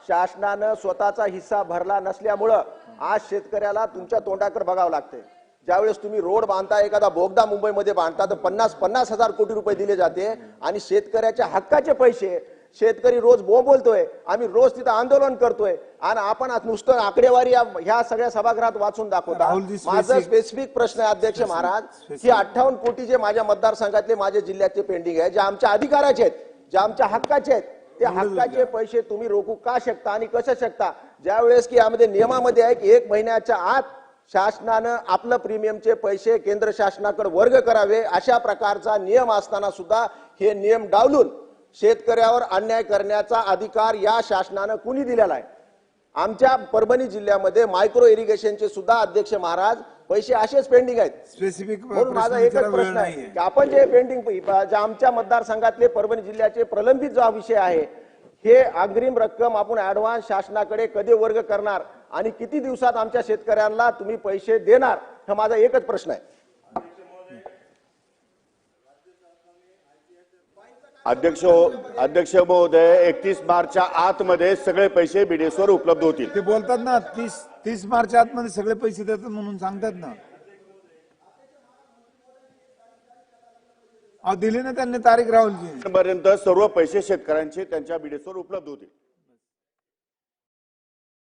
शासनानं स्वतःचा हिस्सा भरला नसल्यामुळं आज शेतकऱ्याला तुमच्या तोंडाकडे बघावं लागते। ज्यावेळेस तुम्ही रोड बांधता, एखादा बोगदा मुंबईमध्ये बांधता तर 50 हजार कोटी रुपये दिले जाते आणि शेतकऱ्याच्या हक्काचे पैसे शेतकरी रोज बोंबलतोय, आम्ही रोज तिथं आंदोलन करतोय आणि आपण आज नुसतं आकडेवारी ह्या सगळ्या सभागृहात वाचून दाखवता। माझा स्पेसिफिक प्रश्न आहे अध्यक्ष महाराज, की 58 कोटी जे माझ्या मतदारसंघातले माझ्या जिल्ह्याचे पेंडिंग आहे, जे आमच्या अधिकाराचे आहेत, जे आमच्या हक्काचे आहेत, ते हक्काचे पैसे तुम्ही रोखू का शकता आणि कसं शकता? ज्यावेळेस की यामध्ये नियमामध्ये आहे की 1 महिन्याच्या आत शासनानं आपलं प्रीमियमचे पैसे केंद्र शासनाकडे वर्ग करावे, अशा प्रकारचा नियम असताना सुद्धा हे नियम डावलून शेतकऱ्यावर अन्याय करण्याचा अधिकार या शासनानं कुणी दिलेला आहे? आमच्या परभणी जिल्ह्यामध्ये मायक्रो इरिगेशनचे सुद्धा अध्यक्ष महाराज पैसे असेच पेंडिंग आहेत। स्पेसिफिक म्हणून माझा एकच प्रश्न आहे की आपण जे पेंडिंग आमच्या मतदारसंघातले परभणी जिल्ह्याचे प्रलंबित जो विषय आहे, हे अग्रिम रक्कम आपण ऍडव्हान्स शासनाकडे कधी वर्ग करणार आणि किती दिवसात आमच्या शेतकऱ्यांना तुम्ही पैसे देणार, हा माझा एकच प्रश्न आहे। अध्यक्ष महोदय, 31 मार्चच्या आतमध्ये सगळे पैसे बीडीएसवर उपलब्ध होतील। ते बोलतात ना 30 मार्चच्या आतमध्ये सगळे पैसे देतात म्हणून सांगतात ना। दिली ना त्यांनी तारीख, राहुलजी। पर्यंत सर्व पैसे शेतकऱ्यांचे त्यांच्या बीडीएसवर उपलब्ध होतील।